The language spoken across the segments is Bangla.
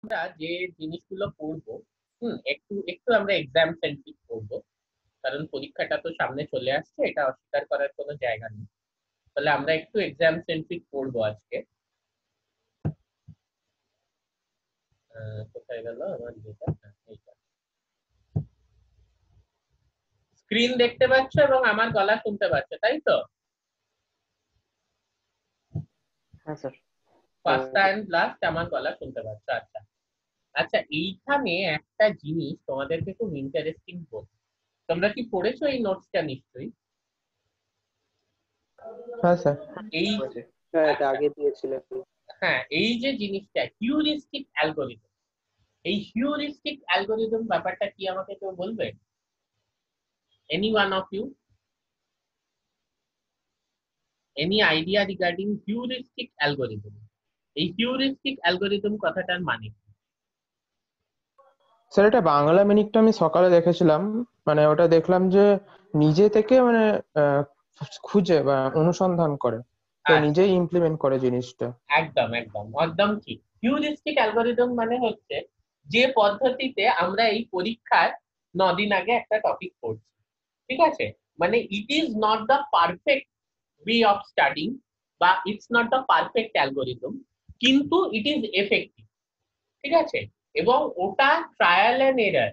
আমরা যে জিনিসগুলো পড়বো, একটু একটু আমরা এক্সাম সেন্ট্রিক পড়বো, কারণ পরীক্ষাটা তো সামনে চলে আসছে, এটা অস্বীকার করার কোনো জায়গা নেই। তাহলে আমরা একটু এক্সাম সেন্ট্রিক পড়বো আজকে। কোথায় গেল আমার যেটা, এইটা। স্ক্রিন দেখতে পাচ্ছ এবং আমার গলা শুনতে পাচ্ছ, তাই তো? হ্যাঁ স্যার। ফার্স্ট এন্ড লাস্ট আমার গলা শুনতে পাচ্ছ, আচ্ছা। আচ্ছা, এইখানে একটা জিনিস তোমাদেরকে খুব ইন্টারেস্টিং বলবো। তোমরা কি পড়েছো এই নোটসটা নিশ্চয়ই? হ্যাঁ স্যার। এই হ্যাঁ, এটা আচ্ছা, আগে দিয়েছিলেন। হ্যাঁ, এই যে জিনিসটা হিউরিস্টিক অ্যালগোরিদম, এই হিউরিস্টিক অ্যালগোরিদম ব্যাপারটা কি আমাকে কেউ বলবে? Any one of you, any idea regarding heuristic algorithm? এই হিউরিস্টিক অ্যালগোরিদম কথাটার মানে কি? স্যার এটা বাংলা মিনিটটা আমি সকালে দেখেছিলাম, মানে ওটা দেখলাম যে নিজে থেকে মানে আহ, খুঁজে বা অনুসন্ধান করে, তো আচ্ছা, নিজেই ইমপ্লিমেন্ট করে জিনিসটা। একদম একদম একদম ঠিক। হিউরিস্টিক অ্যালগোরিদম মানে হচ্ছে যে পদ্ধতিতে আমরা এই পরীক্ষার 9 দিন আগে একটা টপিক পড়ছি, ঠিক আছে? মানে it is not the perfect way of studying, বা it's not the perfect algorithm, কিন্তু ইট ইজ এফেক্টিভ, ঠিক আছে? এবং ওটা ট্রায়াল এন্ড এরার,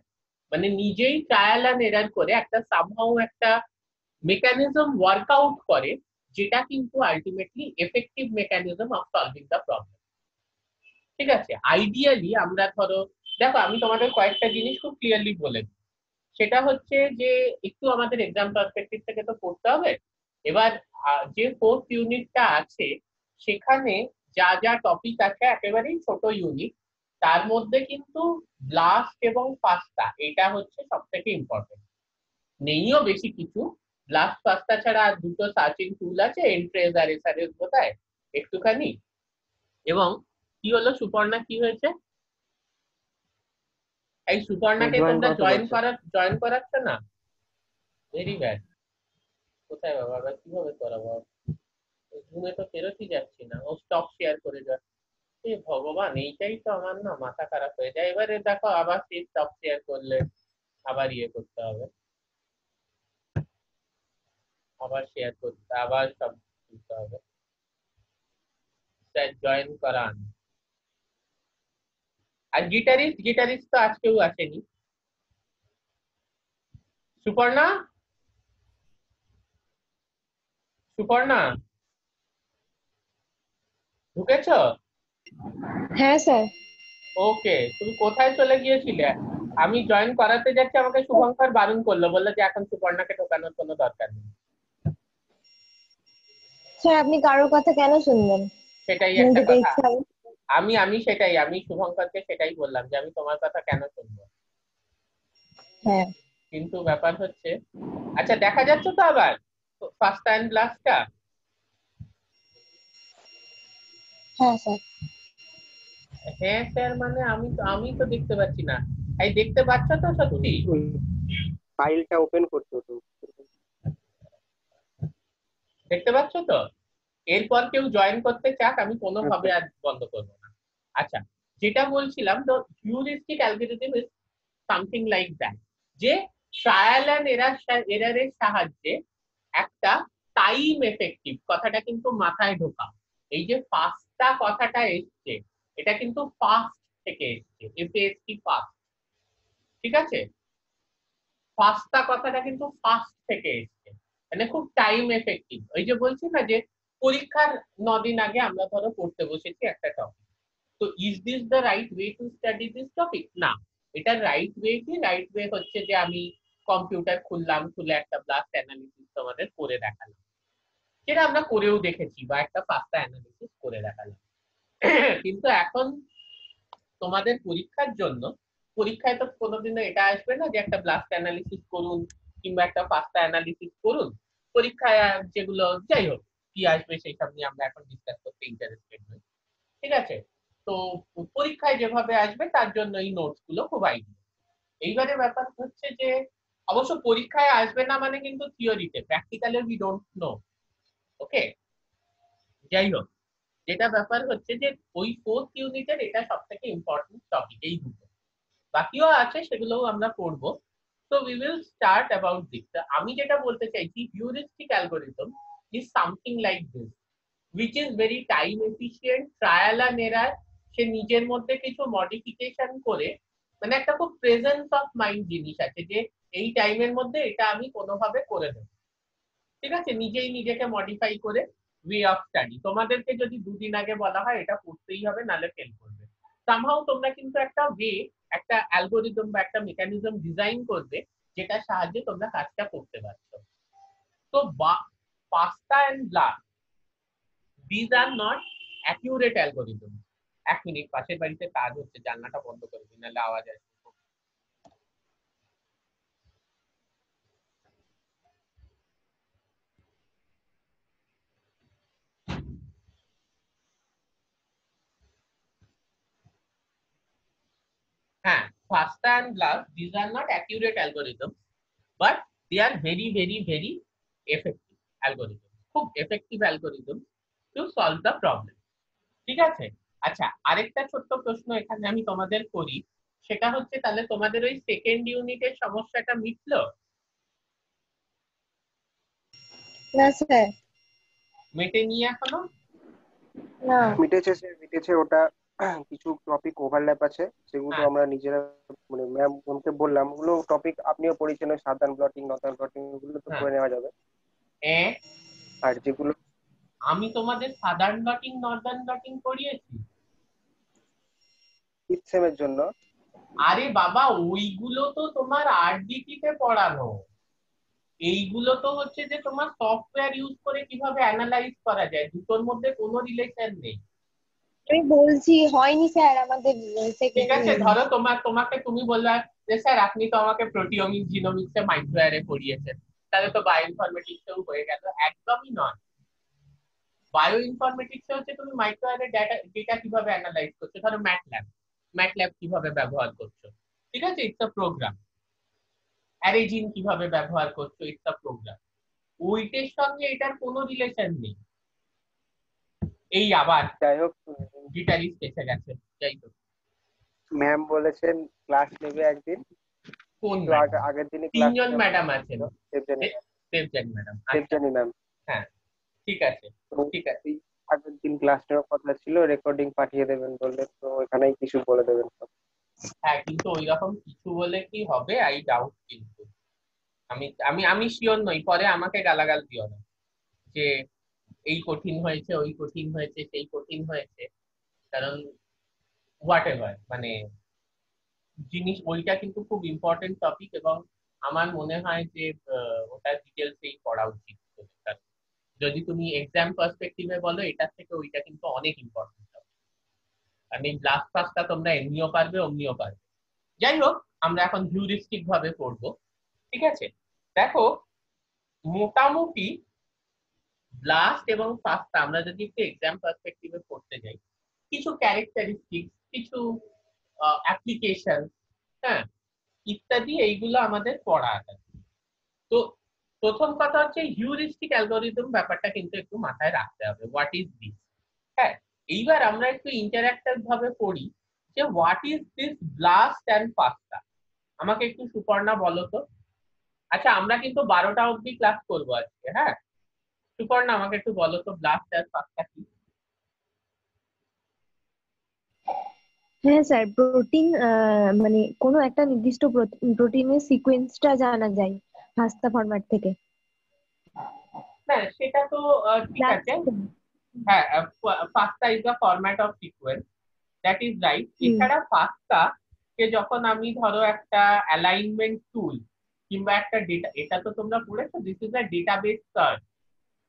মানে নিজেই ট্রায়াল এন্ড এরার করে একটা সামহাউ একটা মেকানিজম ওয়ার্কআউট করে, যেটা কিন্তু ultimately effective mechanism of solving the problem, ঠিক আছে? আইডিয়ালি আমরা ধরো, দেখো আমি তোমাদের কয়েকটা জিনিস খুব ক্লিয়ারলি বলে দিই। সেটা হচ্ছে যে একটু আমাদের এক্সাম পার্সপেক্টিভ থেকে তো পড়তে হবে। এবার যে ফোর্থ ইউনিটটা আছে, সেখানে যা যা টপিক আছে একেবারেই ছোট ইউনিট, তার মধ্যে কিন্তু ব্লাস্ট এবং পাস্তা এটা হচ্ছে সব থেকে ইম্পর্টেন্ট। নেইও বেশি কিছু, ব্লাস্ট পাস্তা ছাড়া আর দুটো সার্চিং টুল আছে, এন্ট্রেজ আর এসআরএস বোধহয় একটুখানি। এবং কি হলো সুপর্ণা, কি হয়েছে? এই সুপর্ণাকে জয়েন তোমরা করাতে বলছে। জয়েন করাচ্ছ না? Very bad. কোথায় বাবা, আবার কিভাবে করাবো? জুমে তো ফেরতই যাচ্ছি না, ও স্টক শেয়ার করে যাচ্ছে। এ ভগবান, এইটাই তো আমার না মাথা খারাপ হয়ে যায়। এবারে দেখো আবার সেই স্টক শেয়ার করলে আবার ইয়ে করতে হবে, আবার শেয়ার করতে, আবার সব দিতে হবে। জয়েন করান। আর গিটারিস্ট, গিটারিস্ট তো আজকেও আসেনি। সুপর্ণা, সুপর্ণা ঢুকেছো? হ্যাঁ স্যার। ওকে, তুমি কোথায় চলে গিয়েছিলে? আমি জয়েন করাতে যাচ্ছি, আমাকে শুভঙ্কর বারণ করলো, বললো যে এখন সুপর্ণাকে ঢোকানোর কোনো দরকার নেই। স্যার আপনি কারোর কথা কেন শুনবেন? সেটাই আপনার একটা যেটা কথা। ইচ্ছা হবে। আমি শুভঙ্করকে সেটাই বললাম যে আমি তোমার কথা কেন শুনবো। হ্যাঁ। কিন্তু ব্যাপার হচ্ছে, আচ্ছা দেখা যাচ্ছে তো আবার ফার্স্ট টাইম ক্লাসটা? হ্যাঁ স্যার। হ্যাঁ স্যার মানে আমি তো দেখতে পাচ্ছি না। এই দেখতে পাচ্ছ তো সত্যি? ফাইলটা ওপেন করতে হতো। দেখতে পাচ্ছ তো? এরপর কেউ জয়েন করতে চাক, আমি কোনোভাবে আচ্ছা। আর বন্ধ করবো না। আচ্ছা, যেটা বলছিলাম, তো heuristic algorithm is something like that, যে ট্রায়াল এন্ড এরারের সাহায্যে একটা টাইম এফেক্টিভ, কথাটা কিন্তু মাথায় ঢোকা। এই যে ফাস্টটা কথাটা এসছে, এটা কিন্তু ফাস্ট থেকে এসছে, এফএএসটি ফাস্ট, ঠিক আছে? ফাস্টটা কথাটা কিন্তু ফাস্ট থেকে এসছে, মানে খুব টাইম এফেক্টিভ। ওই যে বলছি না যে পরীক্ষার 9 দিন আগে আমরা ধরো পড়তে বসেছি একটা টপিক, তো is this the right way to study this topic? না, এটা রাইট ওয়ে কি? রাইট ওয়ে হচ্ছে যে আমি কম্পিউটার খুললাম, খুলে একটা ব্লাস্ট অ্যানালিসিস তোমাদের করে দেখালাম, যেটা আমরা করেও দেখেছি, বা একটা পাস্তা অ্যানালিসিস করে দেখালাম। কিন্তু এখন তোমাদের পরীক্ষার জন্য, পরীক্ষায় তো কোনোদিনও এটা আসবে না যে একটা ব্লাস্ট অ্যানালিসিস করুন কিংবা একটা পাস্তা অ্যানালিসিস করুন। পরীক্ষায় যেগুলো যাই হোক কি আসবে সেই সব নিয়ে আমরা এখন ডিসকাস করতে ইন্টারেস্টেড নই, ঠিক আছে? তো পরীক্ষায় যেভাবে আসবে তার জন্য এই নোটস গুলো খুব আইডিয়া। এইবারে ব্যাপার হচ্ছে যে অবশ্য পরীক্ষায় আসবে না মানে কিন্তু থিওরিতে, প্র্যাকটিক্যালে উই ডোন্ট নো। ওকে, যাই হোক, যেটা ব্যাপার হচ্ছে যে ওই 4th ইউনিটের এটা সবথেকে ইম্পর্টেন্ট টপিক এই দুটো, বাকিও আছে সেগুলোও আমরা পড়বো। So we will start about this. আমি যেটা বলতে চাইছি, heuristic algorithm is something like this, which is very time efficient, trial and error। সে নিজের মধ্যে কিছু মডিফিকেশন করে, মানে একটা খুব প্রেজেন্স অফ মাইন্ড জিনিস আছে যে এই টাইমের মধ্যে এটা আমি কোনোভাবে করে দেব, ঠিক আছে, নিজেই নিজেকে মডিফাই করে ওয়ে অফ স্টাডি। তোমাদেরকে যদি দুদিন আগে বলা হয় এটা পড়তেই হবে নালে ফেল করবে, সামহাউ তোমরা কিন্তু একটা ওয়ে, একটা অ্যালগোরিদম বা একটা মেকানিজম ডিজাইন করবে যেটার সাহায্যে তোমরা কাজটা করতে পারছো। তো FASTA and BLAST, these are not accurate algorithm. এক মিনিট, পাশের বাড়িতে কাজ হচ্ছে, জানলাটা বন্ধ করে দিন নাহলে আওয়াজ আসবে। হ্যাঁ, FASTA and BLAST, these are not accurate algorithms, but they are very very very effective algorithms, খুব effective algorithms to solve the problem, ঠিক আছে। আচ্ছা, আরেকটা ছোট্ট প্রশ্ন এখানে আমি তোমাদের করি, সেটা হচ্ছে তাহলে তোমাদের ওই সেকেন্ড ইউনিটের সমস্যাটা মিটলো? না স্যার, মেটেনি এখনো? না। মিটেছে স্যার, মিটেছে। ওটা কিছু টপিক ওভারল্যাপ আছে, সেগুলো হ্যাঁ। আমরা নিজেরা মানে ম্যামকে বললাম, ওগুলো টপিক আপনিও পড়েছেন, ওই সাধারণ প্লটিং, নর্দার্ন প্লটিং, ওগুলো তো হ্যাঁ। করে নেওয়া যাবে। আর যেগুলো আমি তোমাদের সাদার্ন ডটিং নর্দার্ন ডটিং পড়িয়েছি 5th সেমের জন্য। আরে বাবা, ওইগুলো তো তোমার আরডিটি তে পড়ানো, এইগুলো তো হচ্ছে যে তোমার সফটওয়্যার ইউজ করে কিভাবে অ্যানালাইজ করা যায়, দুটোর মধ্যে কোনো রিলেশন নেই। আমি বলছি হয়নি স্যার আমাদের ঠিক সেকেন্ড আছে, ইউনিট। ধরো তোমাকে তুমি বললা যে স্যার আপনি তো আমাকে প্রোটিওমিক্স জিনোমিক্সে মাইক্রোয়ারে পড়িয়েছেন, তাহলে তো বায়ো ইনফরমেটিক্সেও হয়ে গেল। একদমই নয়। বায়ো ইনফরমেটিক্সে হচ্ছে তুমি মাইক্রোয়ারে ডেটা কিভাবে অ্যানালাইজ করছো, ধরো ম্যাটল্যাব কিভাবে ব্যবহার করছো, ঠিক আছে, ইটস আ প্রোগ্রাম। অ্যারেজিন কিভাবে ব্যবহার করছো, ইটস আ প্রোগ্রাম। ওইটার সঙ্গে এটার কোনো রিলেশন নেই। এই আবার যাই হোক, গিটারিস্ট এসে গেছে। যাই হোক, ম্যাম বলেছেন ক্লাস নেবে একদিন। কোন তো ম্যাডাম? আগের দিনই ক্লাস 3জন ম্যাডাম আছেন। দেবজানি দেবজানি ম্যাডাম, আচ্ছা দেবজানি ম্যাম। হ্যাঁ, ঠিক আছে ঠিক আছে। এই আগের দিন ক্লাস নেওয়ার কথা ছিল, রেকর্ডিং পাঠিয়ে দেবেন বললেন, তো এখানেই কিছু বলে দেবেন সব। হ্যাঁ, কিন্তু ওই রকম কিছু বলে কি হবে, আই ডাউট। কিন্তু আমি আমি আমি শিওর নই, পরে আমাকে গালাগাল দিও না যে এই কঠিন হয়েছে, ওই কঠিন হয়েছে, সেই কঠিন হয়েছে, কারণ হোয়াট এভার, মানে জিনিস ওইটা কিন্তু খুব ইম্পর্টেন্ট টপিক, এবং আমার মনে হয় যে ওটা ডিটেলসেই পড়া উচিত। যদি তুমি এক্সাম পার্সপেক্টিভে বলো, এটার থেকে ওইটা কিন্তু অনেক ইম্পর্টেন্ট টপিক। আমি ব্লাস্ট ফাস্টটা তোমরা এমনিও পারবে অমনিও পারবে। যাই হোক, আমরা এখন হিউরিস্টিক ভাবে পড়বো, ঠিক আছে। দেখো, মোটামুটি ব্লাস্ট এবং ফাস্টটা আমরা যদি একটু এক্সাম পার্সপেক্টিভে পড়তে যাই, কিছু ক্যারেক্টারিস্টিক, কিছু অ্যাপ্লিকেশন, হ্যাঁ, ইত্যাদি, এইগুলো আমাদের পড়া আছে। তো প্রথম কথা হচ্ছে হিউরিস্টিক অ্যালগরিদম, ব্যাপারটা কিন্তু একটু মাথায় রাখতে হবে, হোয়াট ইজ দিস। হ্যাঁ, এইবার আমরা একটু ইন্টারঅ্যাক্টিভ ভাবে পড়ি যে what is this BLAST and FASTA. আমাকে একটু সুপর্ণা বলো তো। আচ্ছা, আমরা কিন্তু 12টা অবধি ক্লাস করবো আজকে, হ্যাঁ। সুপর্ণা, আমাকে একটু বলো তো ব্লাস্ট অ্যান্ড ফাস্টা কি? হ্যাঁ স্যার, প্রোটিন মানে কোনো একটা নির্দিষ্ট প্রোটিনের সিকোয়েন্সটা জানা যায় পাস্তা ফরম্যাট থেকে। হ্যাঁ, সেটা তো ঠিক আছে। হ্যাঁ, FASTA is the format of sequence, that is right. এছাড়া ফাস্টা কে যখন আমি ধরো একটা অ্যালাইনমেন্ট টুল কিংবা একটা ডেটা, এটা তো তোমরা পড়েছো, this is a database search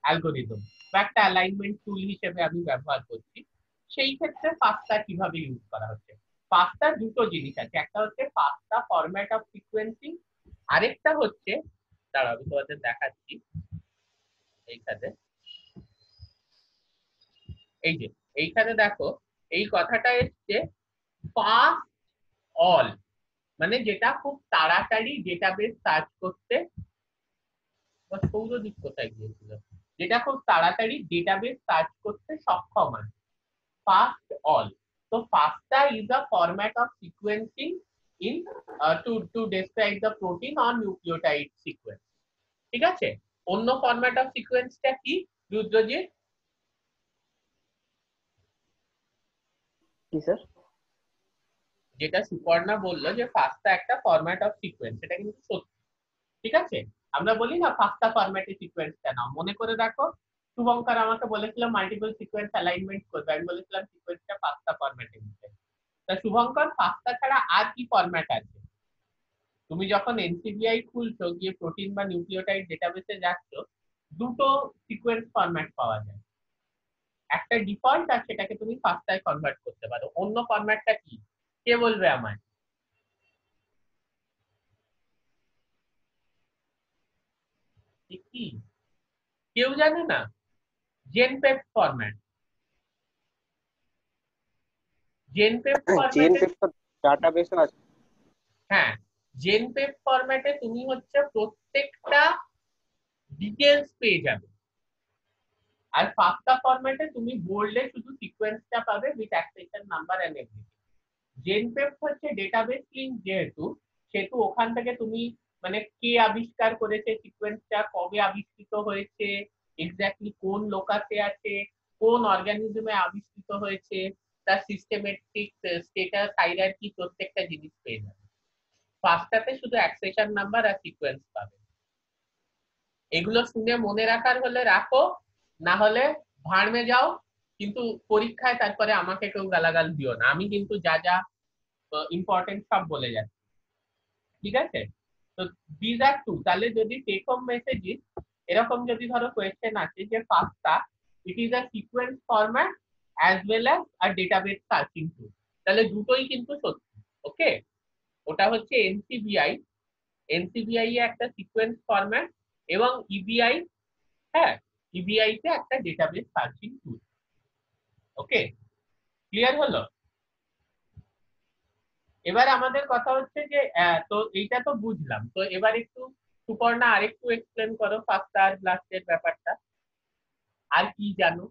algorithm, বা একটা অ্যালাইনমেন্ট টুল হিসেবে আমি ব্যবহার করছি, সেই ক্ষেত্রে ফাস্টা কিভাবে ইউজ করা হচ্ছে। ফাস্টার দুটো জিনিস আছে, একটা হচ্ছে ফাস্টা ফরম্যাট অফ সিকোয়েন্সিং, আরেকটা হচ্ছে, দাঁড়াও আমি তোমাদের দেখাচ্ছি এইখানে, এই যে এইখানে দেখো, এই কথাটা এসছে ফাস্ট অল, মানে যেটা খুব তাড়াতাড়ি ডেটাবেস সার্চ করতে, সৌরদীপ কোথায় গিয়েছিল, যেটা খুব তাড়াতাড়ি ডেটাবেস সার্চ করতে সক্ষম হয়, fast all. So FASTA is a format of sequencing in to describe the protein or nucleotide sequence. ঠিক আছে, অন্য ফরম্যাট অফ সিকোয়েন্সটা কি রুদ্রজিৎ? কি স্যার? যেটা সুপর্ণা বললো যে ফাস্টা একটা ফরম্যাট অফ সিকোয়েন্স, এটা কিন্তু সত্যি। ঠিক আছে, আমরা বলি না ফাস্টা ফরম্যাটে সিকোয়েন্সটা নাও, মনে করে রাখো। শুভঙ্কর আমাকে বলেছিল মাল্টিপল সিকোয়েন্স অ্যালাইনমেন্ট করবে, আমি বলেছিলাম সিকোয়েন্সটা ফাস্টা ফরম্যাটে নিতে। তা শুভঙ্কর, ফাস্টা ছাড়া আর কি ফরম্যাট আছে? তুমি যখন এনসিবিআই খুলছো, গিয়ে প্রোটিন বা নিউক্লিওটাইড ডেটাবেসে যাচ্ছ, দুটো সিকোয়েন্স ফরম্যাট পাওয়া যায়, একটা ডিফল্ট আর সেটাকে তুমি ফাস্টায় কনভার্ট করতে পারো। অন্য ফরম্যাটটা কি, কে বলবে আমায়? কি কেউ জানে না? জেনপেপ ফরম্যাট। জেনপেপ ফরম্যাটে ডাটাবেস আছে। হ্যাঁ, জেনপেপ ফরম্যাটে তুমি হচ্ছে প্রত্যেকটা ডিটেলস পেয়ে যাবে, আর ফাস্টা ফরম্যাটে তুমি বোল্ডে শুধু সিকোয়েন্সটা পাবে with accession number and everything. GenPept হচ্ছে ডেটাবেস লিংক, সেহেতু ওখান থেকে তুমি মানে কে আবিষ্কার করেছে সিকোয়েন্সটা, কবে আবিষ্কৃত হয়েছে, এক্স্যাক্টলি কোন লোকাসে আছে, কোন অর্গানিজমে আবিষ্কৃত হয়েছে, তার সিস্টেমেটিক স্ট্যাটাস, হায়ারার্কি, প্রত্যেকটা জিনিস পেয়ে যাবে। ফাস্টাতে শুধু অ্যাক্সেশন নাম্বার আর সিকোয়েন্স পাবে। এগুলো শুনে মনে রাখার হলে রাখো, না হলে ভাড়মে যাও, কিন্তু পরীক্ষায় তারপরে আমাকে কেউ গালাগাল দিও না, আমি কিন্তু যা যা ইম্পর্টেন্ট সব বলে যাচ্ছি। ঠিক আছে, তো দিস আর টু। তাহলে যদি টেক হোম মেসেজ এরকম যদি ধরো কোয়েশ্চেন আছে যে FASTA it is a sequence format as well as a database searching tool, তাহলে দুটোই কিন্তু সত্যি। ওকে, ওটা হচ্ছে এনসিবিআই একটা সিকোয়েন্স ফরম্যাট এবং ইবিআই, হ্যাঁ, ইবিআই তে একটা database searching tool. Okay, clear হলো? এবার আমাদের কথা হচ্ছে যে তো এইটা তো বুঝলাম, তো এবার একটু সুপর্ণা আরেকটু এক্সপ্লেন করো ফাস্টা আর ব্লাস্টের ব্যাপারটা, আর কি জানো?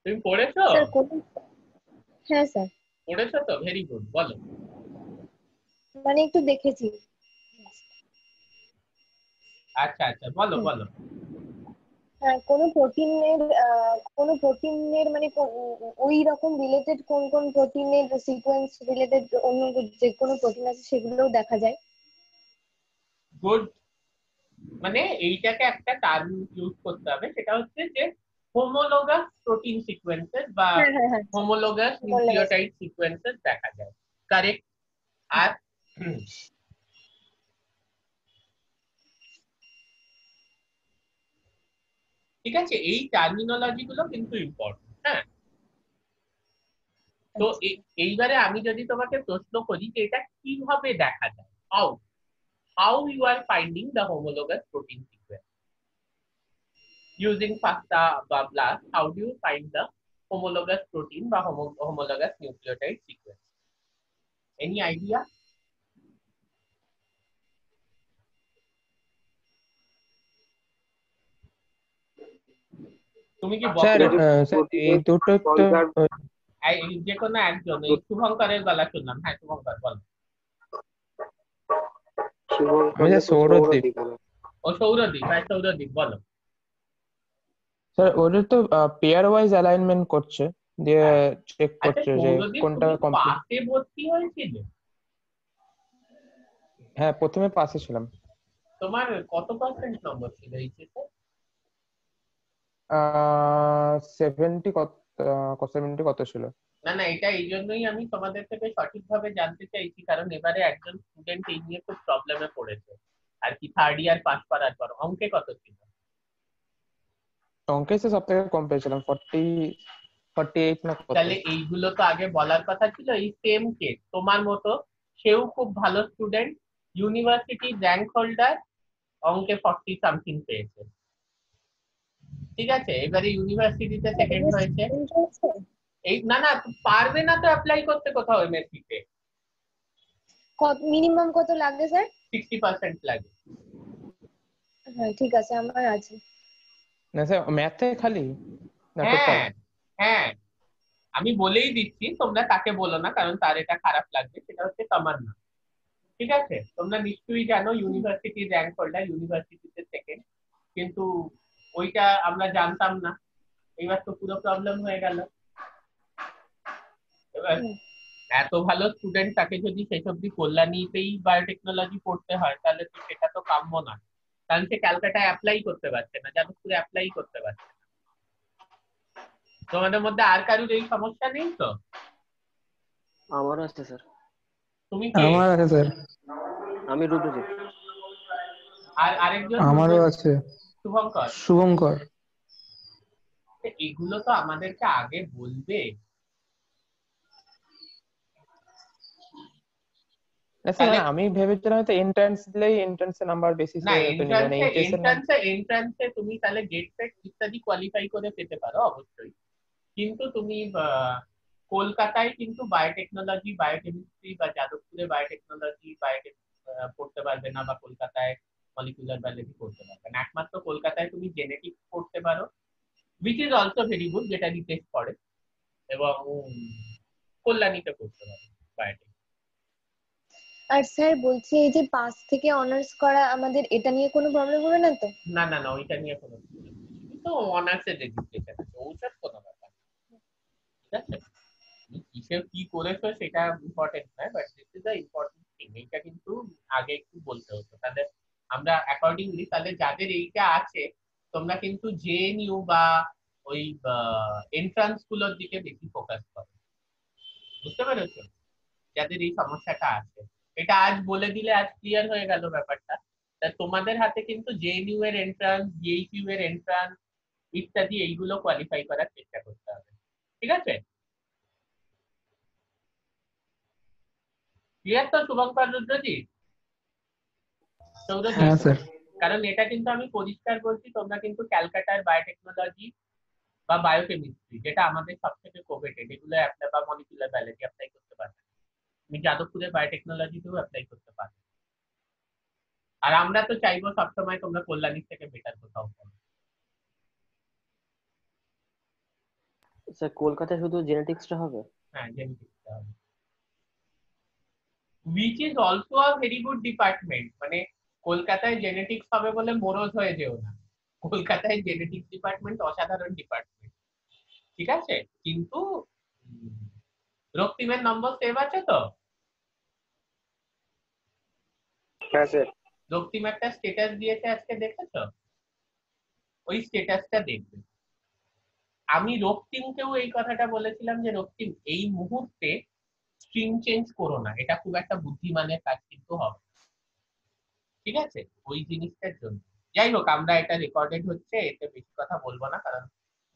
তুমি পড়েছো? হ্যাঁ স্যার, পড়েছো তো, ভেরি গুড, বলো। মানে একটু দেখেছি। আচ্ছা আচ্ছা, বলো বলো। হ্যাঁ, কোনো প্রোটিনের মানে ওই রকম রিলেটেড কোন কোন প্রোটিনের সিকোয়েন্স রিলেটেড অন্য যে কোনো প্রোটিন আছে সেগুলোও দেখা যায়। গুড, মানে এইটাকে একটা টার্ম ইউজ করতে হবে, সেটা হচ্ছে যে হোমোলোগাস প্রোটিন সিকোয়েন্সেস বা হোমোলোগাস নিউক্লিওটাইড সিকোয়েন্সেস দেখা যায়। কারেক্ট। আর ঠিক আছে, এই টার্মিনোলজি গুলো কিন্তু ইম্পর্টেন্ট। হ্যাঁ, তো এইবারে আমি যদি তোমাকে প্রশ্ন করি যে এটা কিভাবে দেখা যায়, how you are finding the homologous protein sequence using FASTA বা BLAST, how do you find the homologous protein বা homologous nucleotide sequence? Any idea? তুমি কি স্যার এই দুটো তো যে কোনো একজন, এই শুভঙ্করের গলা শুনলাম। হ্যাঁ শুভঙ্কর বলো। সৌরদীপ। ও সৌরদীপ, হ্যাঁ সৌরদীপ বলো। স্যার ওদের তো পেয়ার ওয়াইজ অ্যালাইনমেন্ট করছে, দিয়ে চেক করছে যে কোনটা কমপ্লিট। পাসে ভর্তি হয়েছিল? হ্যাঁ, প্রথমে পাসে ছিলাম। তোমার কত পার্সেন্ট নম্বর ছিল এইচএসে? 70 কত ছিল? না না, এটা এই জন্যই আমি তোমাদের থেকে সঠিকভাবে জানতে চাইছি, কারণ এবারে একজন স্টুডেন্ট এই নিয়ে খুব প্রবলেমে পড়েছে আর কি, থার্ড ইয়ার পাস করার পর। অঙ্কে কত ছিল? অঙ্কে সব থেকে কম পেয়েছিলাম, 48 না কত। তাহলে এইগুলো তো আগে বলার কথা ছিল। এই সেম কেস তোমার মতো, সেও খুব ভালো স্টুডেন্ট, ইউনিভার্সিটি র্যাঙ্ক হোল্ডার, অঙ্কে 40 সামথিং পেয়েছে। ঠিক আছে, এবারে ইউনিভার্সিটিতে সেকেন্ড হয়েছে। এই না না, পারবে না তো অ্যাপ্লাই করতে কোথাও এমএসসিতে। মিনিমাম কত লাগে স্যার? 60% লাগে। হ্যাঁ ঠিক আছে, আমার আছে। না স্যার, ম্যাথে খালি না টোটাল? হ্যাঁ হ্যাঁ, আমি বলেই দিচ্ছি, তোমরা তাকে বলো না কারণ তার এটা খারাপ লাগবে। সেটা হচ্ছে তামান্না। ঠিক আছে, তোমরা নিশ্চয়ই জানো ইউনিভার্সিটি র্যাঙ্ক হোল্ডার, ইউনিভার্সিটিতে সেকেন্ড, কিন্তু ওইটা আমরা জানতাম না। এবার তো পুরো প্রবলেম হয়ে গেল। এবার হুম। এত ভালো স্টুডেন্ট তাকে যদি শেষ অব্দি কল্যাণীতেই বায়োটেকনোলজি পড়তে হয়, তাহলে তো সেটা তো কাম্য না। কারণ সে ক্যালকাটায় অ্যাপ্লাই করতে পারছে না, যাদবপুরে অ্যাপ্লাই করতে পারছে না। তোমাদের মধ্যে আর কারুর এই সমস্যা নেই তো? আমারও আছে স্যার। তুমি কে? আমার আছে স্যার। আমি রুদ্রজিৎ। আর আরেকজন আমারও আছে শুভঙ্কর। শুভঙ্কর। তো এগুলো তো আমাদেরকে আগে বলবে। না স্যার, তাহলে মানে আমি ভেবেছিলাম হয়তো এন্ট্রান্স দিলেই এন্ট্রান্সের নাম্বার না, বেসিসে তো নিবে, মানে এন্ট্রান্সে এইচএস এর নাম্বার। এন্ট্রান্সে এন্ট্রান্সে তুমি তাহলে গেট ফেট ইত্যাদি কোয়ালিফাই করে পেতে পারো অবশ্যই। কিন্তু তুমি কলকাতায় কিন্তু বায়োটেকনোলজি, বায়োকেমিস্ট্রি বা যাদবপুরে বায়োটেকনোলজি পড়তে পারবে না, বা কলকাতায় মলিকুলার বায়োলজি পড়তে পারবে না। একমাত্র কলকাতায় তুমি জেনেটিক্স পড়তে পারো, which is also very good, যেটা রিতেশ পড়ে, এবং কল্যাণীতে পড়তে পারো বায়োটেক। আর স্যার বলছি, এই যে পাস থেকে অনার্স করা আমাদের, এটা নিয়ে কোনো প্রবলেম হবে না তো? না না না, ওইটা নিয়ে কোনো problem নেই। তো অনার্সের রেজিস্ট্রেশন আছে, ওইসব কোনো ব্যাপার না। ঠিক আছে, তুমি কিসে কি করেছো সেটা ইম্পর্টেন্ট নয়, but this is the important thing. এইটা কিন্তু আগে একটু বলতে হতো, তাহলে আমরা অ্যাকর্ডিংলি, তাহলে যাদের এইটা আছে তোমরা কিন্তু জেএনইউ বা ওই এন্ট্রান্স গুলোর দিকে বেশি ফোকাস করো। বুঝতে পেরেছো? যাদের এই সমস্যাটা আছে, এটা আজ বলে দিলে আজ ক্লিয়ার হয়ে গেল ব্যাপারটা। তা তোমাদের হাতে কিন্তু জেএনইউ এর এন্ট্রান্স, জিএইচইউ এর এন্ট্রান্স ইত্যাদি এইগুলো কোয়ালিফাই করার চেষ্টা করতে হবে। ঠিক আছে, ক্লিয়ার তো শুভঙ্কর, রুদ্রজিৎ, সৌরজিৎ? হ্যাঁ স্যার। কারণ এটা কিন্তু আমি পরিষ্কার বলছি, তোমরা কিন্তু ক্যালকাটার বায়োটেকনোলজি বা বায়োকেমিস্ট্রি, যেটা আমাদের সব থেকে কোভেটেড, এগুলো অ্যাপ্লাই, বা মলিকুলার বায়োলজি অ্যাপ্লাই করতে পারবে। তুমি যাদবপুরের বায়োটেকনোলজিতেও অ্যাপ্লাই করতে পারবে। আর আমরা তো চাইবো সবসময় তোমরা কল্যাণীর থেকে বেটার কোথাও করো। স্যার কলকাতায় শুধু জেনেটিক্সটা হবে? হ্যাঁ, জেনেটিক্সটা হবে, which is also a very good department। মানে কলকাতায় জেনেটিক্স হবে বলে মরজ হয়ে যেও না। কলকাতায় জেনেটিক্স ডিপার্টমেন্ট অসাধারণ ডিপার্টমেন্ট। ঠিক আছে, কিন্তু রক্তিমের নম্বর সেভ আছে তো? হ্যাঁ স্যার। রক্তিম একটা স্ট্যাটাস দিয়েছে আজকে, দেখেছো? ওই স্ট্যাটাসটা দেখবে। আমি রক্তিমকেও এই কথাটা বলেছিলাম যে রক্তিম, এই মুহূর্তে স্ট্রিম চেঞ্জ করো না, এটা খুব একটা বুদ্ধিমানের কাজ কিন্তু হবে। ঠিক আছে, ওই জিনিসটার জন্য। যাই হোক, আমরা এটা রেকর্ডেড হচ্ছে, এতে বেশি কথা বলবো না, কারণ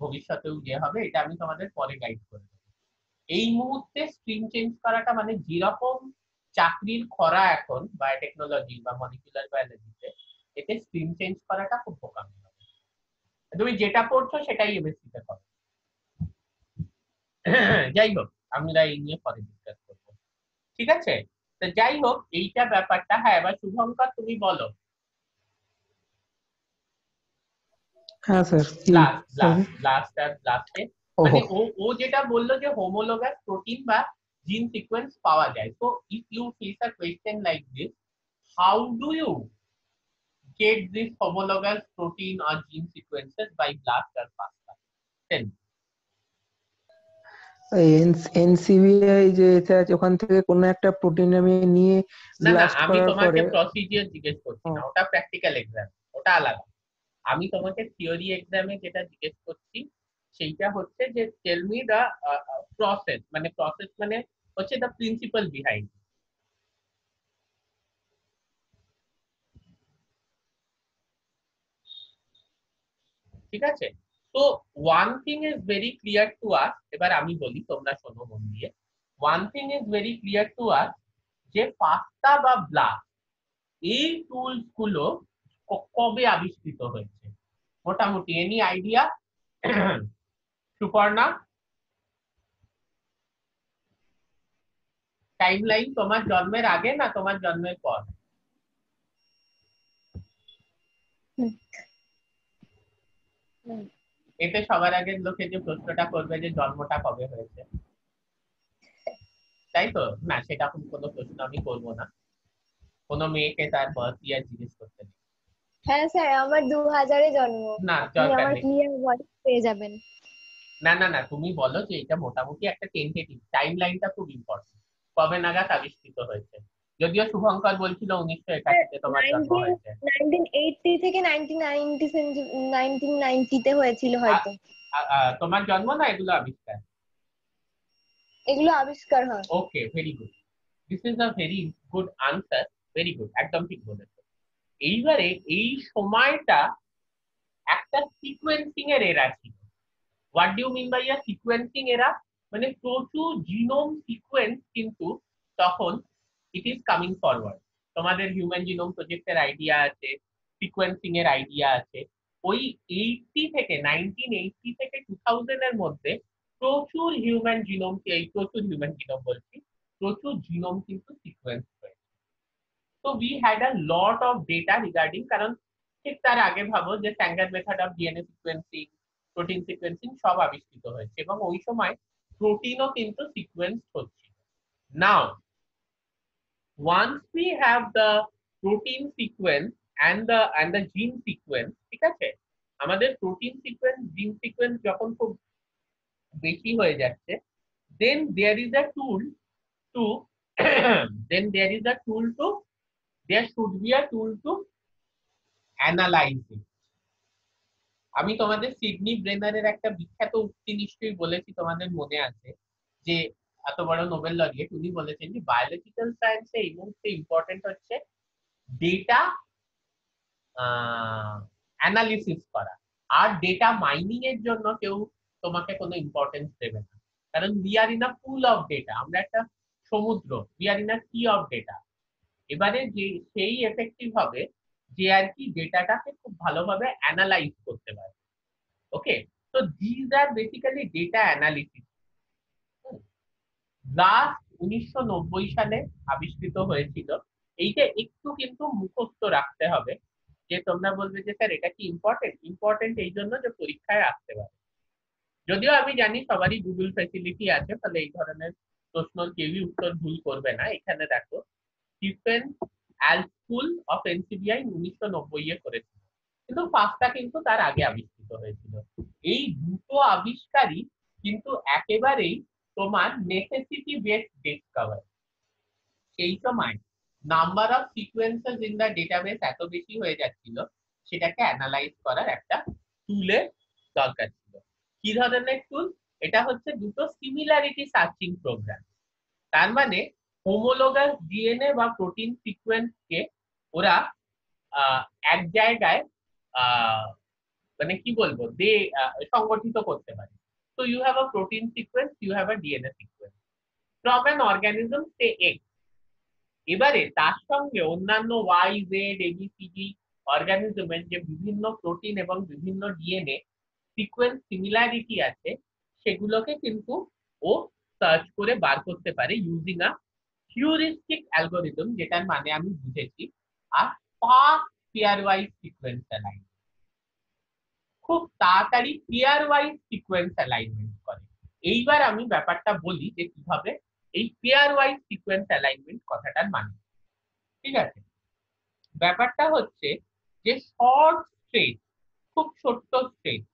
ভবিষ্যতেও যে হবে এটা আমি তোমাদের পরে গাইড করে দেবো। এই মুহূর্তে স্ট্রিম চেঞ্জ করাটা মানে যেরকম চাকরির খরা এখন বায়োটেকনোলজি বা মলিকুলার বায়োলজিতে, এতে স্ট্রিম চেঞ্জ করাটা খুব বোকামি হবে। তুমি যেটা পড়ছো সেটাই এমএসসি তে করো। যাই হোক, আমরা এই নিয়ে পরে ডিসকাস করবো। ঠিক আছে, তো যাই হোক, এইটা ব্যাপারটা। হ্যাঁ, এবার শুভঙ্কর তুমি বলো। হ্যাঁ স্যার, কি লাস্টে ওহো। মানে ও ও যেটা বললো যে হোমোলোগাস প্রোটিন বা জিন সিকোয়েন্স পাওয়া যায়। তো if you face a question like this, how do you get this homologous protein or gene sequences by BLAST or FASTA? Tell me. NCBI যে এটা আছে, ওখান থেকে কোনো একটা প্রোটিন আমি নিয়ে না না, ব্লাস্ট আমি করার তোমাকে পরে। প্রসিডিওর জিজ্ঞেস করছি ও, না, ওটা প্র্যাকটিক্যাল এক্সাম, ওটা আলাদা। আমি তোমাকে থিওরি এক্সামে যেটা জিজ্ঞেস করছি সেইটা হচ্ছে যে টেল মি দা প্রসেস, মানে প্রসেস মানে হচ্ছে দা প্রিন্সিপাল বিহাইন্ড। ঠিক আছে, তো one thing is very clear to us, এবার আমি বলি তোমরা শোনো মন দিয়ে। One thing is very clear to us, যে ফাস্টা বা ব্লাস্ট এই টুলস গুলো কবে আবিষ্কৃত হয়েছে মোটামুটি? Any idea? সুপর্ণা, টাইমলাইন তোমার জন্মের আগে না তোমার জন্মের পর? হুম। এতে সবার আগে লোকে যে প্রশ্নটা করবে যে জন্মটা কবে হয়েছে, তাই তো? না, সেটা কোনো প্রশ্ন আমি করবো না, কোনো মেয়েকে তার বার্থ ইয়ার জিজ্ঞেস করতে নেই। হ্যাঁ স্যার, আমার 2000-এ জন্ম। না, আপনি দরকার আমার নেই। ক্লিয়ার বয়স পেয়ে যাবেন। না না না, তুমি বলো যে এটা মোটামুটি একটা টেন্টেটিভ, টাইম লাইনটা খুব ইম্পর্টেন্ট, কবে নাগাদ আবিষ্কৃত হয়েছে। যদিও শুভঙ্কর বলছিল 1981-তে তোমার জন্ম হয়েছে। 1980 থেকে 1990 তে হয়েছিল আ- হয়তো। তোমার জন্ম না এগুলো আবিষ্কার? এগুলো আবিষ্কার হয়। Okay, very good, this is a very good answer, very good, একদম ঠিক বলেছো। এইবারে এই সময়টা একটা সিকোয়েন্সিং এর এরা ছিল। What do you mean by a sequencing era? মানে প্রচুর জিনোম সিকোয়েন্স কিন্তু তখন ইট ইজ কামিং ফরওয়ার্ড। তোমাদের হিউম্যান জিনোম প্রজেক্টের আইডিয়া আছে, সিকোয়েন্সিং এর আইডিয়া আছে। ওই 1980 থেকে 2000 এর মধ্যে প্রচুর হিউম্যান জিনোম, প্রচুর হিউম্যান জিনোম বলছি, প্রচুর জিনোম কিন্তু সিকোয়েন্স হয়েছে। তো we had a lot of data regarding, কারণ ঠিক তার আগে ভাবো যে Sanger method of DNA sequencing, protein sequencing সব আবিষ্কৃত হয়েছে এবং ওই সময় প্রোটিনও কিন্তু সিকোয়েন্স হচ্ছে। নাও once we have the protein sequence and the gene sequence, ঠিক আছে, আমাদের প্রোটিন সিকোয়েন্স জিন সিকোয়েন্স যখন খুব বেশি হয়ে যাচ্ছে, then there is a tool to then there is a tool to there should be a tool to analyze it. আমি তোমাদের সিডনি ব্রেনারের একটা বিখ্যাত উক্তি নিশ্চয়ই বলেছি, তোমাদের মনে আছে, যে এত বড় নোবেল লরিয়েট উনি বলেছেন যে বায়োলজিক্যাল সায়েন্সে এই মুহূর্তে ইম্পর্টেন্ট হচ্ছে ডেটা অ্যানালিসিস করা, আর ডেটা মাইনিং এর জন্য কেউ তোমাকে কোনো ইম্পর্টেন্স দেবে না, কারণ we are in a pool of data, আমরা একটা সমুদ্র, we are in a sea of data. এবারে যে সেই এফেক্টিভ হবে যে আর কি ডেটাটাকে খুব ভালোভাবে অ্যানালাইজ করতে পারে। ওকে, তো this are basically data analysis. Last 1990 সালে আবিষ্কৃত হয়েছিল। এইটা একটু কিন্তু মুখস্থ রাখতে হবে, যে তোমরা বলবে যে স্যার এটা কি ইম্পর্টেন্ট? ইম্পর্টেন্ট এই জন্য যে পরীক্ষায় আসতে পারে। যদিও আমি জানি সবারই গুগল ফ্যাসিলিটি আছে, ফলে এই ধরনের প্রশ্ন কেউই উত্তর ভুল করবে না। এখানে দেখো, স্টিফেন অ্যালস্কুল অফ এনসিবিআই 1990 করেছিল, কিন্তু ফার্স্টটা কিন্তু তার আগে আবিষ্কৃত হয়েছিল। এই দুটো আবিষ্কারই কিন্তু একেবারেই তোমার নেসেসিটি বেসড ডিসকভারি। সেই সময় number of sequences in the database এত বেশি হয়ে যাচ্ছিল, সেটাকে অ্যানালাইজ করার একটা টুলের দরকার ছিল। কি ধরনের টুল? এটা হচ্ছে দুটো সিমিলারিটি সার্চিং প্রোগ্রাম। তার মানে হোমোলোগাস ডিএনএ বা প্রোটিন সিকোয়েন্সকে ওরা এক জায়গায় মানে কি বলবো সংগঠিত করতে পারে। তো you have a protein sequence, you have a DNA sequence from an organism say X. এবারে তার সঙ্গে অন্যান্য ওয়াই জেড এবিসিডি অর্গানিজমের যে বিভিন্ন প্রোটিন এবং বিভিন্ন ডিএনএ সিকোয়েন্স সিমিলারিটি আছে, সেগুলোকে কিন্তু ও সার্চ করে বার করতে পারে ইউজিং আ হিউরিস্টিক অ্যালগরিদম, যেটার মানে আমি বুঝেছি আর fast pairwise sequence alignment. খুব তাড়াতাড়ি পেয়ার ওয়াইজ সিকোয়েন্স অ্যালাইনমেন্ট করে। এইবার আমি ব্যাপারটা বলি যে কিভাবে এই পেয়ার ওয়াইজ সিকোয়েন্স অ্যালাইনমেন্ট কথাটার মানে। ঠিক আছে, ব্যাপারটা হচ্ছে যে শর্ট স্ট্রেট, খুব ছোট্ট স্ট্রেট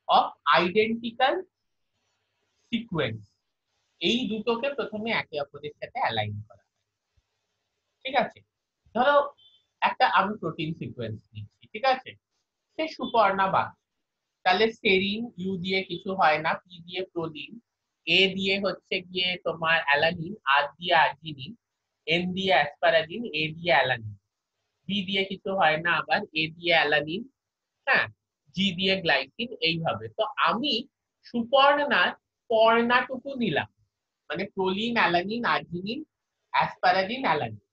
অফ আইডেন্টিক্যাল সিকোয়েন্স, এই দুটোকে প্রথমে একে অপরের সাথে অ্যালাইন করা। ঠিক আছে, ধরো একটা আমি প্রোটিন সিকোয়েন্স নিচ্ছি, ঠিক আছে, সে সুপর্ণা বাঘ, তাহলে সেরিন ইউ দিয়ে কিছু হয় না, পি দিয়ে প্রোলিন, এ দিয়ে হচ্ছে গিয়ে তোমার অ্যালানিন, আর দিয়ে আর্জিনিন, এন দিয়ে অ্যাসপারাজিন, এ দিয়ে অ্যালানিন, বি দিয়ে কিছু হয় না, আবার এ দিয়ে অ্যালানিন, হ্যাঁ, জি দিয়ে গ্লাইসিন, এইভাবে। তো আমি সুপর্ণার পর্ণাটুকু নিলাম, মানে প্রোলিন, অ্যালানিন, আর্জিনিন, অ্যাসপারাজিন, অ্যালানিন,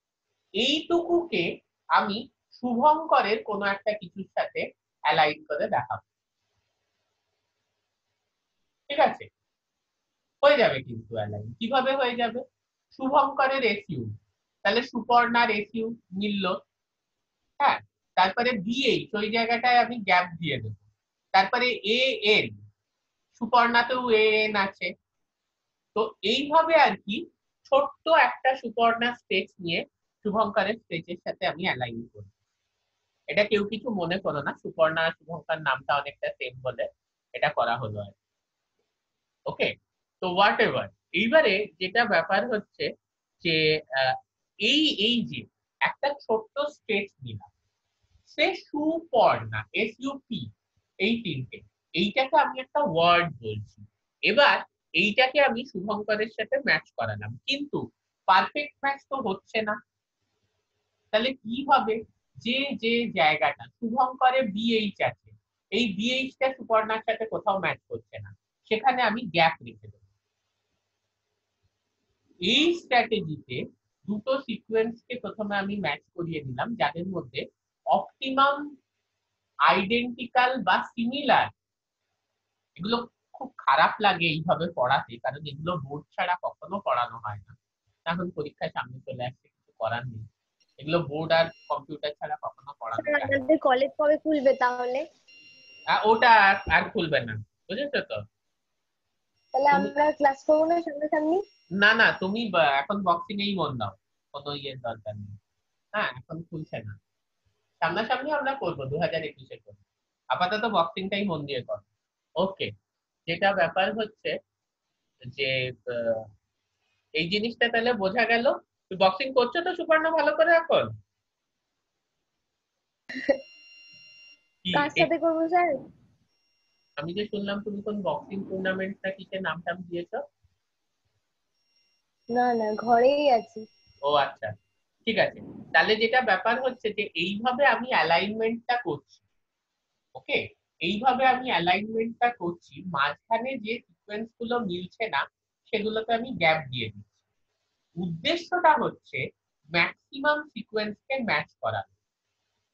এইটুকুকে আমি শুভঙ্করের কোনো একটা কিছুর সাথে অ্যালাইন করে দেখাবো। ঠিক আছে, হয়ে যাবে কিন্তু অ্যালাইন। কিভাবে হয়ে যাবে? শুভঙ্করের এসইউ, তাহলে সুপর্ণার এসইউ মিলল, হ্যাঁ, তারপরে বিএইচ ওই জায়গাটায় আমি গ্যাপ দিয়ে দেবো, তারপরে এএন, সুপর্ণাতেও এএন আছে। তো এইভাবে আর কি ছোট্ট একটা সুপর্ণা স্পেস নিয়ে শুভঙ্করের স্পেসের সাথে আমি অ্যালাইন করি। এটা কেউ কিছু মনে করো না, সুপর্ণা আর শুভঙ্কর নামটা অনেকটা সেম বলে এটা করা হলো আর ওকে। তো হোয়াট এভার, এইবারে যেটা ব্যাপার হচ্ছে যে এই যে একটা ছোট্ট স্পেস নিলাম, সে সুপর্ণা, SUP, এই তিনটে, এইটাকে আমি একটা ওয়ার্ড বলছি। এবার এইটাকে আমি শুভঙ্করের সাথে ম্যাচ করালাম, কিন্তু পারফেক্ট ম্যাচ তো হচ্ছে না। তাহলে কি হবে, যে যে জায়গাটা শুভঙ্করে বিএইচ আছে, এই বিএইচটা সুপর্ণার সাথে কোথাও ম্যাচ করছে না, সেখানে আমি গ্যাপ রেখে দেবো। এই স্ট্র্যাটেজিতে দুটো সিকোয়েন্সকে প্রথমে আমি ম্যাচ করিয়ে দিলাম, যাদের মধ্যে অপটিমাম, আইডেন্টিক্যাল বা সিমিলার। এগুলো খুব খারাপ লাগে এইভাবে পড়াতে, কারণ এগুলো বোর্ড ছাড়া কখনো পড়ানো হয় না। এখন পরীক্ষার সামনে চলে আসছে, কিছু করার নেই, এগুলো বোর্ড আর কম্পিউটার ছাড়া কখনো পড়ানো যায় না। আমাদের কলেজ কবে খুলবে তাহলে? ওটা আর খুলবে না, বুঝেছো তো? তাহলে আমরা ক্লাস করবো না সামনাসামনি? না না, তুমি এখন বক্সিং এই মন দাও, কোনো ইয়ের দরকার নেই। হ্যাঁ, এখন খুলছে না, সামনাসামনি আমরা করবো 2021-এ করবো। আপাতত বক্সিংটাই মন দিয়ে কর। ওকে, যেটা ব্যাপার হচ্ছে যে এই জিনিসটা তাহলে বোঝা গেল। তুই বক্সিং করছো তো সুপর্ণা ভালো করে এখন? কার সাথে করবো স্যার? আমি যে শুনলাম তুমি কোন বক্সিং টুর্নামেন্টটা কিসে নাম টাম দিয়েছো? না না, ঘরেই আছি। ও আচ্ছা, ঠিক আছে। তাহলে যেটা ব্যাপার হচ্ছে যে এইভাবে আমি অ্যালাইনমেন্টটা করছি, ওকে, এইভাবে আমি অ্যালাইনমেন্টটা করছি, মাঝখানে যে সিকোয়েন্স গুলো মিলছে না সেগুলোতে আমি গ্যাপ দিয়ে দিচ্ছি। উদ্দেশ্যটা হচ্ছে ম্যাক্সিমাম সিকোয়েন্সকে ম্যাচ করা।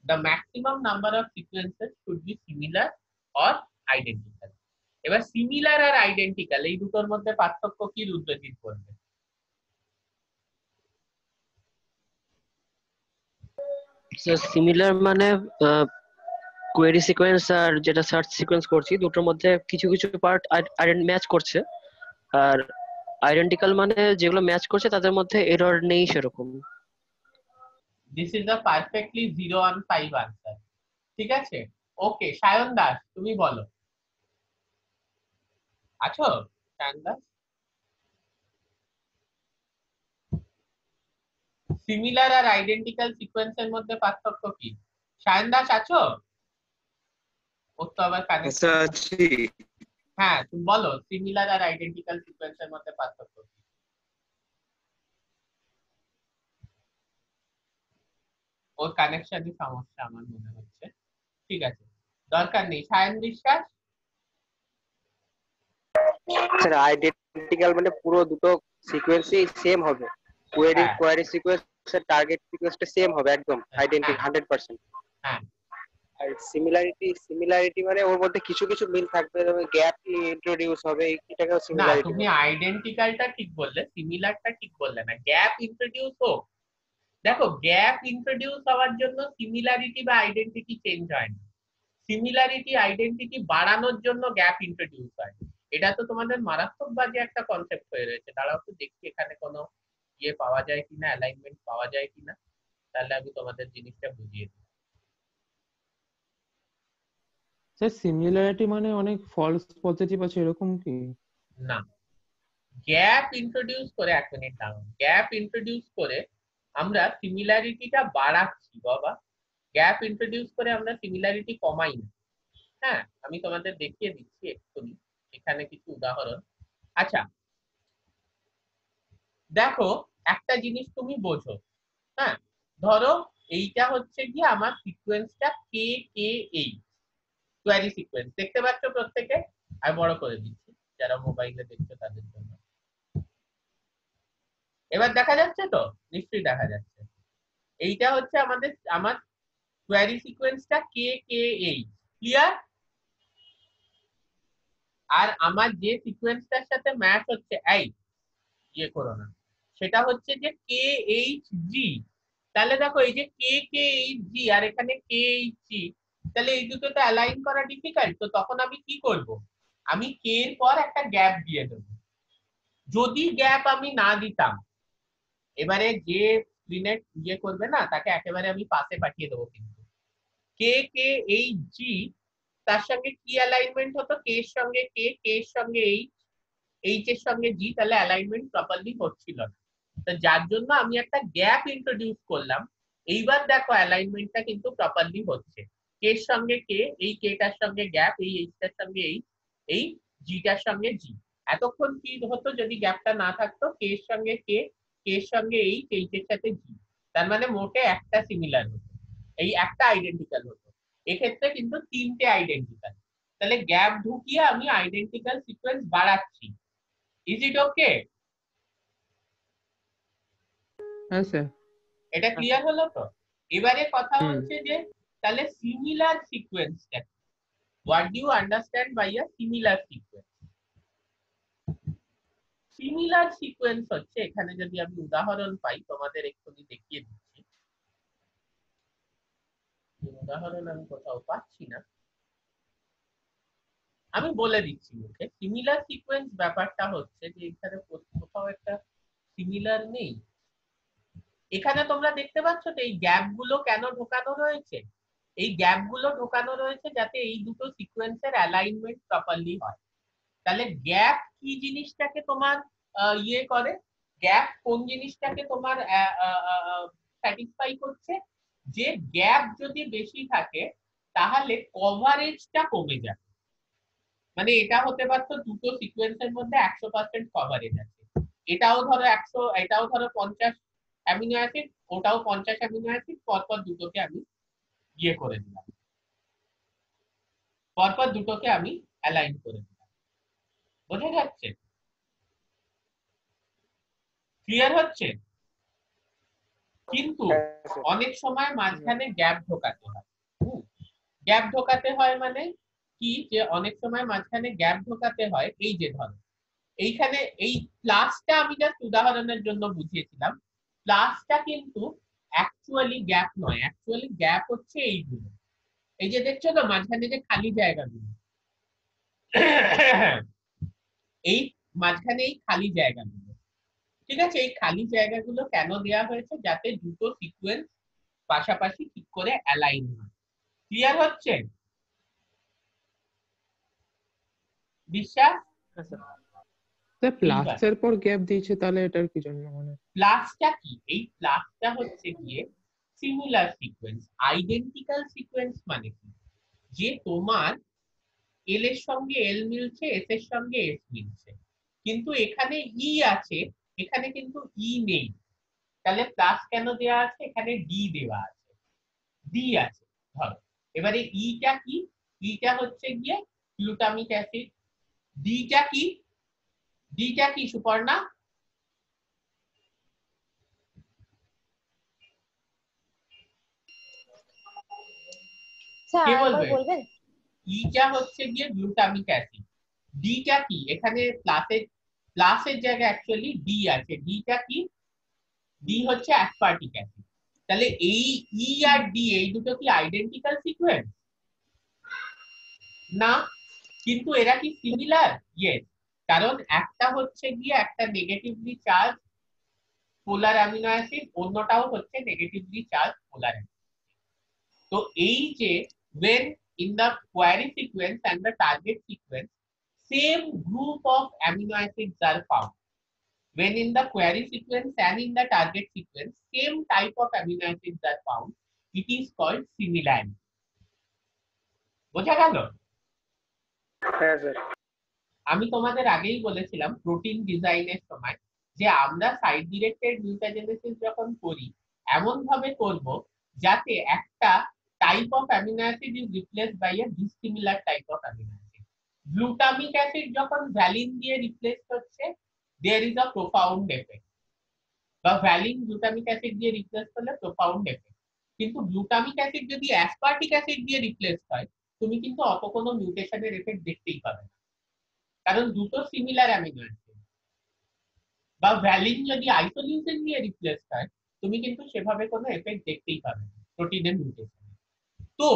The maximum number of sequences should be similar or identical. এবার সিমিলার আর আইডেন্টিক্যাল এই দুটোর মধ্যে পার্থক্য কি, রুদ্রজিৎ বলবে? সিমিলার মানে কোয়েরি সিকোয়েন্স আর যেটা সার্চ সিকোয়েন্স করছি দুটোর মধ্যে কিছু কিছু পার্ট ম্যাচ করছে, আর আইডেন্টিক্যাল মানে যেগুলো ম্যাচ করছে তাদের মধ্যে এরর নেই সেরকম। This is a perfectly 0 on 5 answer. ঠিক আছে, ওকে। সায়ন দাস, তুমি বলো, আছো সায়ন দাস? সিমিলার আর আইডেন্টিক্যাল সিকোয়েন্সের মধ্যে পার্থক্য কি? সায়ন দাস আছো? ও তো আবার কানেক্ট। হ্যাঁ, তুমি বলো সিমিলার আর আইডেন্টিক্যাল সিকোয়েন্সের মধ্যে পার্থক্য কি? ওর কানেকশনই সমস্যা আমার মনে হচ্ছে। ঠিক আছে, দরকার নেই। সায়ন বিশ্বাস? স্যার আইডেন্টিক্যাল মানে পুরো দুটো সিকোয়েন্সই সেম হবে, হ্যাঁ কোয়ারি সিকোয়েন্সের টার্গেট সিকোয়েন্সটা সেম হবে একদম আইডেন্টিক 100%। হ্যাঁ, আর সিমিলারিটি মানে ওর মধ্যে কিছু কিছু মিল থাকবে, যেমন গ্যাপ ইন্ট্রোডিউস হবে, এটাকেও না সিমিলারিটি তুমি বলে। আইডেন্টিক্যালটা ঠিক বললে, সিমিলারটা ঠিক বললে না। গ্যাপ ইন্ট্রোডিউস হোক, দেখো গ্যাপ ইন্ট্রোডিউস হওয়ার জন্য সিমিলারিটি বা আইডেন্টিটি চেঞ্জ হয় না, সিমিলারিটি আইডেন্টিটি বাড়ানোর জন্য গ্যাপ ইন্ট্রোডিউস হয়। এটা তো তোমাদের মারাত্মক বাজে একটা কনসেপ্ট হয়ে রয়েছে। দাঁড়াও তো দেখি এখানে কোনো ইয়ে পাওয়া যায় কিনা, অ্যালাইনমেন্ট পাওয়া যায় কিনা, তাহলে আমি তোমাদের জিনিসটা বুঝিয়ে দিই। স্যার সিমিলারিটি মানে অনেক ফলস পজিটিভ আছে এরকম কি? না, গ্যাপ ইন্ট্রোডিউস করে, এক মিনিট দাঁড়াও, গ্যাপ ইন্ট্রোডিউস করে আমরা সিমিলারিটিটা বাড়াচ্ছি বাবা, গ্যাপ ইন্ট্রোডিউস করে আমরা সিমিলারিটি কমাই না। হ্যাঁ, আমি তোমাদের দেখিয়ে দিচ্ছি এক্ষুনি এখানে কিছু উদাহরণ। আচ্ছা দেখো, একটা জিনিস তুমি বোঝো, হ্যাঁ, ধরো এইটা হচ্ছে গিয়ে আমার সিকোয়েন্সটা KK8 কোয়ারি সিকোয়েন্স, দেখতে পাচ্ছ প্রত্যেকে? আমি বড় করে দিচ্ছি যারা মোবাইলে দেখছো তাদের জন্য। এবার দেখা যাচ্ছে তো? নিশ্চয়ই দেখা যাচ্ছে। এইটা হচ্ছে আমার কোয়ারি সিকোয়েন্সটা KK8, ক্লিয়ার? আর আমার যে সিকোয়েন্সটার সাথে ম্যাচ হচ্ছে, এই ইয়ে করো না, সেটা হচ্ছে যে KHG, তাহলে দেখো এই যে কে কে এইচ জি আর এখানে কে এইচ জি, তাহলে এই দুটো তো অ্যালাইন করা ডিফিকাল্ট। তো তখন আমি কি করব, আমি কে এর পর একটা গ্যাপ দিয়ে দেবো। যদি গ্যাপ আমি না দিতাম, এবারে যে স্ক্রিনে ইয়ে করবে না তাকে একেবারে আমি পাশে পাঠিয়ে দেবো। কিন্তু কে কে এইচ জি তার সঙ্গে কি অ্যালাইনমেন্ট হতো, কে এর সঙ্গে কে, কে এর সঙ্গে এইচ, এইচ এর সঙ্গে জি, তাহলে অ্যালাইনমেন্ট প্রপারলি হচ্ছিল না। তো যার জন্য আমি একটা গ্যাপ ইন্ট্রোডিউস করলাম। এইবার দেখো অ্যালাইনমেন্টটা কিন্তু প্রপারলি হচ্ছে। কে এর সঙ্গে কে, এই কে টার সঙ্গে গ্যাপ, এই এইচ টার সঙ্গে এইচ, এই জি টার সঙ্গে জি। এতক্ষণ কি হতো যদি গ্যাপটা না থাকতো, কে এর সঙ্গে কে, কে এর সঙ্গে এইচ, এইচ এর সাথে জি। তার মানে মোটে একটা সিমিলার হতো, এই একটা আইডেন্টিক্যাল হতো। এক্ষেত্রে কিন্তু তিনটে আইডেন্টিক্যাল। তাহলে গ্যাপ ঢুকিয়ে আমি আইডেন্টিক্যাল সিকোয়েন্স বাড়াচ্ছি। ইজ ইট ওকে? হ্যাঁ স্যার। এটা ক্লিয়ার হলো তো? এবারে কথা হচ্ছে যে তাহলে সিমিলার সিকোয়েন্সটা, what do you understand by a similar sequence? Similar sequence হচ্ছে, এখানে যদি আমি উদাহরণ পাই তোমাদের এক্ষুনি দেখিয়ে দিচ্ছি। উদাহরণ আমি কোথাও পাচ্ছি না, আমি বলে দিচ্ছি মুখে। সিমিলার সিকোয়েন্স ব্যাপারটা হচ্ছে যে এখানে কোথাও একটা সিমিলার নেই। এখানে তোমরা দেখতে পাচ্ছ তো এই গ্যাপ গুলো কেন ঢোকানো রয়েছে? এই গ্যাপ গুলো ঢোকানো রয়েছে যাতে এই দুটো সিকোয়েন্সের অ্যালাইনমেন্ট প্রপারলি হয়। তাহলে গ্যাপ কি জিনিসটাকে তোমার ইয়ে করে, গ্যাপ কোন জিনিসটাকে তোমার স্যাটিসফাই করছে? যে গ্যাপ যদি বেশি থাকে তাহলে কভারেজটা কমে যাবে। মানে এটা হতে পারতো দুটো সিকোয়েন্সের মধ্যে 100% কভারেজ আছে, এটাও ধরো 100, এটাও ধরো 50 অ্যামিনো অ্যাসিড, ওটাও 50 অ্যামিনো অ্যাসিড, পরপর দুটোকে আমি ইয়ে করে দিলাম, পরপর দুটোকে আমি অ্যালাইন করে দিলাম। বোঝা যাচ্ছে? ক্লিয়ার হচ্ছে? কিন্তু অনেক সময় মাঝখানে গ্যাপ ঢোকাতে হয়। গ্যাপ ঢোকাতে হয় মানে কি, যে অনেক সময় মাঝখানে গ্যাপ ঢোকাতে হয়। এই যে ধরো এইখানে এই প্লাসটা আমি জাস্ট উদাহরণের জন্য বুঝিয়েছিলাম, প্লাসটা কিন্তু অ্যাকচুয়ালি গ্যাপ নয়, অ্যাকচুয়ালি গ্যাপ হচ্ছে এইগুলো। এই যে দেখছো তো মাঝখানে যে খালি জায়গাগুলো, এই মাঝখানে এই খালি জায়গাগুলো, ঠিক আছে, এই খালি জায়গাগুলো কেন দেয়া হয়েছে? যাতে দুটো সিকোয়েন্স পাশাপাশি ঠিক করে অ্যালাইন হয়। ক্লিয়ার হচ্ছে? বিশ্বাস? স্যার প্লাসের পর গ্যাপ দিয়েছে, তাহলে এটার কি জন্য? মানে প্লাসটা কি? এই প্লাসটা হচ্ছে গিয়ে সিমিলার সিকোয়েন্স। আইডেন্টিক্যাল সিকোয়েন্স মানে কি, যে তোমার এল এর সঙ্গে এল মিলছে, এস এর সঙ্গে এস মিলছে, কিন্তু এখানে ই আছে, এখানে কিন্তু ই নেই। তাহলে প্লাস কেন দেওয়া আছে? এখানে ডি দেওয়া আছে, ডি আছে ধরো। এবারে ইটা কি? ইটা হচ্ছে গিয়ে গ্লুটামিক অ্যাসিড। ডিটা কি? ডিটা কি সুপর্ণা? স্যার কে আরেকবার বলবে? বলবেন? ইটা হচ্ছে গিয়ে গ্লুটামিক অ্যাসিড। ডিটা কি? এখানে প্লাসের জায়গায় অ্যাকচুয়ালি ডি আছে। ডিটা কি? ডি হচ্ছে অ্যাসপার্টিক অ্যাসিড। তাহলে এই ই আর ডি এই দুটো কি আইডেন্টিক্যাল সিকোয়েন্স? না। কিন্তু এরা কি সিমিলার? ইয়েস। কারণ একটা হচ্ছে গিয়ে একটা নেগেটিভলি চার্জ পোলার অ্যামিনো অ্যাসিড, অন্যটাও হচ্ছে নেগেটিভলি চার্জ পোলার অ্যামিনো। তো এই যে when in the query sequence and the target sequence same group of amino acids are found, when in the query sequence and in the target sequence same type of amino acids are found, it is called similarity. বোঝা গেল? হ্যাঁ স্যার। আমি তোমাদের আগেই বলেছিলাম প্রোটিন ডিজাইনের সময় যে আমরা সাইড ডিরেক্টেড মিউটাজেনেসিস যখন করি এমন ভাবে করব যাতে একটা type of amino acid is replaced by a dissimilar type of amino acid. Glutamic acid যখন ভ্যালিন দিয়ে রিপ্লেস হচ্ছে there is a profound effect, বা ভ্যালিন গ্লুটামিক অ্যাসিড দিয়ে রিপ্লেস করলে প্রোফাউন্ড এফেক্ট। কিন্তু গ্লুটামিক অ্যাসিড যদি অ্যাসপার্টিক অ্যাসিড দিয়ে রিপ্লেস হয় তুমি কিন্তু অত কোনো মিউটেশনের এফেক্ট দেখতেই পাবে না, কারণ দুটো সিমিলার অ্যামিনো অ্যাসিড। বা ভ্যালিন যদি আইসোলিউসিন দিয়ে রিপ্লেস হয় তুমি কিন্তু সেভাবে কোনো এফেক্ট দেখতেই পাবে প্রোটিনের মিউটেশন। তো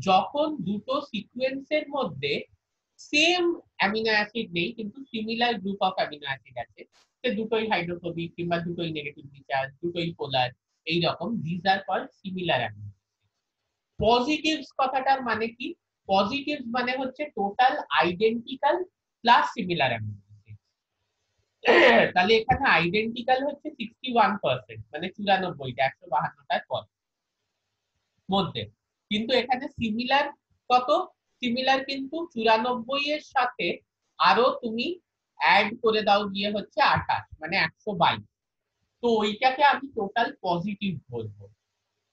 যখন দুটো সিকোয়েন্সের মধ্যে সেম অ্যামিনো অ্যাসিড নেই কিন্তু similar group of amino acid আছে, সে দুটোই হাইড্রোফোবিক কিংবা দুটোই নেগেটিভলি চার্জ, দুটোই পোলার, এই রকম, this are called similar amino. Positives কথাটার মানে কি? পজিটিভস মানে হচ্ছে total identical plus similar amino acid. তাহলে এখানে আইডেন্টিক্যাল হচ্ছে 61%, মানে 94টা, 152টার পর মধ্যে। কিন্তু এখানে সিমিলার কত? সিমিলার কিন্তু 94 এর সাথে আরো তুমি অ্যাড করে দাও গিয়ে হচ্ছে 28, মানে 122। তো ওইটাকে আমি টোটাল পজিটিভ বলবো।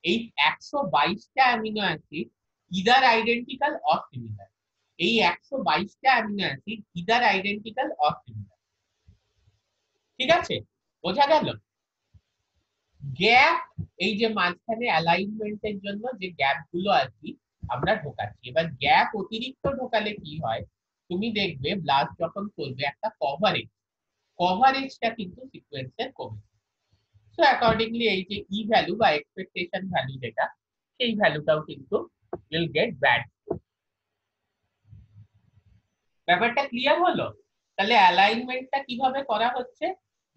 এই 122টা amino acid either identical or similar. এই 122টা amino acid either identical or similar. ঠিক আছে, বোঝা গেল? গ্যাপ, এই যে মাঝখানে অ্যালাইনমেন্টের জন্য যে গ্যাপ গুলো আর কি আমরা ঢোকাচ্ছি, এবার গ্যাপ অতিরিক্ত ঢোকালে কি হয় তুমি দেখবে ব্লাস্ট যখন করবে একটা কভারেজটা কিন্তু সিকোয়েন্সের কমে। সো অ্যাকর্ডিংলি এই যে ই ভ্যালু বা এক্সপেকটেশন ভ্যালু যেটা, সেই ভ্যালুটাও কিন্তু উইল গেট ব্যাড। ব্যাপারটা ক্লিয়ার হলো? তাহলে অ্যালাইনমেন্টটা কিভাবে করা হচ্ছে?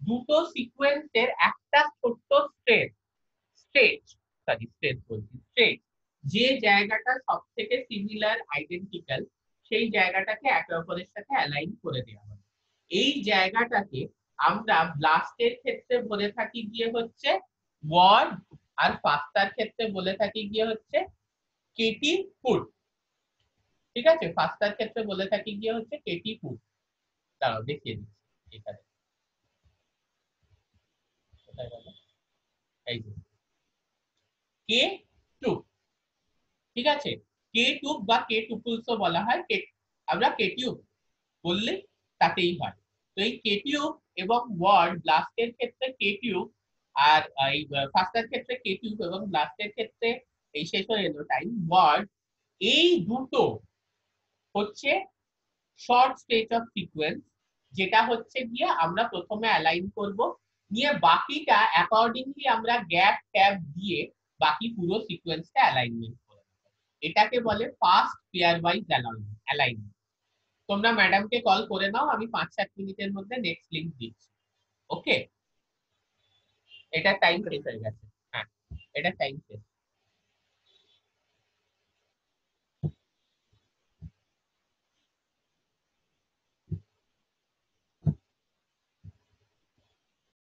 দুটো সিকোয়েন্সের একটা ছোট্ট স্ট্রেচ যে জায়গাটা সব থেকে সিমিলার আইডেন্টিক্যাল, সেই জায়গাটাকে একে অপরের সাথে অ্যালাইন করে দেওয়া হবে। এই জায়গাটাকে আমরা ব্লাস্টের ক্ষেত্রে বলে থাকি গিয়ে হচ্ছে ওয়ার্ড, আর ফাস্টার ক্ষেত্রে বলে থাকি গিয়ে হচ্ছে কেটি ফুড। ঠিক আছে, ফাস্টার ক্ষেত্রে বলে থাকি গিয়ে হচ্ছে কেটি ফুড। দাঁড়াও দেখিয়ে দিচ্ছি এখানে। এই যে K2, ঠিক আছে, K2 বা K2 বলা হয়, আমরা K-টিউব বললে তাতেই হয়। তো এই K-টিউব এবং ওয়ার্ড ব্লাস্টের ক্ষেত্রে K-টিউব, আর এই ফাস্টার ক্ষেত্রে K-টিউব এবং ব্লাস্টের ক্ষেত্রে এই শেষ হয়ে এলো টাইম ওয়ার্ড, এই দুটো হচ্ছে শর্ট স্টেজ অফ সিকোয়েন্স, যেটা হচ্ছে গিয়ে আমরা প্রথমে অ্যালাইন করব, নিয়ে বাকিটা অ্যাকর্ডিংলি আমরা গ্যাপ ট্যাপ দিয়ে বাকি পুরো সিকোয়েন্সটা অ্যালাইনমেন্ট করব। এটাকে বলে ফাস্ট পেয়ার ওয়াইজ অ্যালাইনমেন্ট। তোমরা ম্যাডামকে কল করে নাও, আমি 5-7 মিনিটের মধ্যে নেক্সট লিংক দিচ্ছি। ওকে, এটা টাইম শেষ হয়ে গেছে। হ্যাঁ, এটা টাইম শেষ।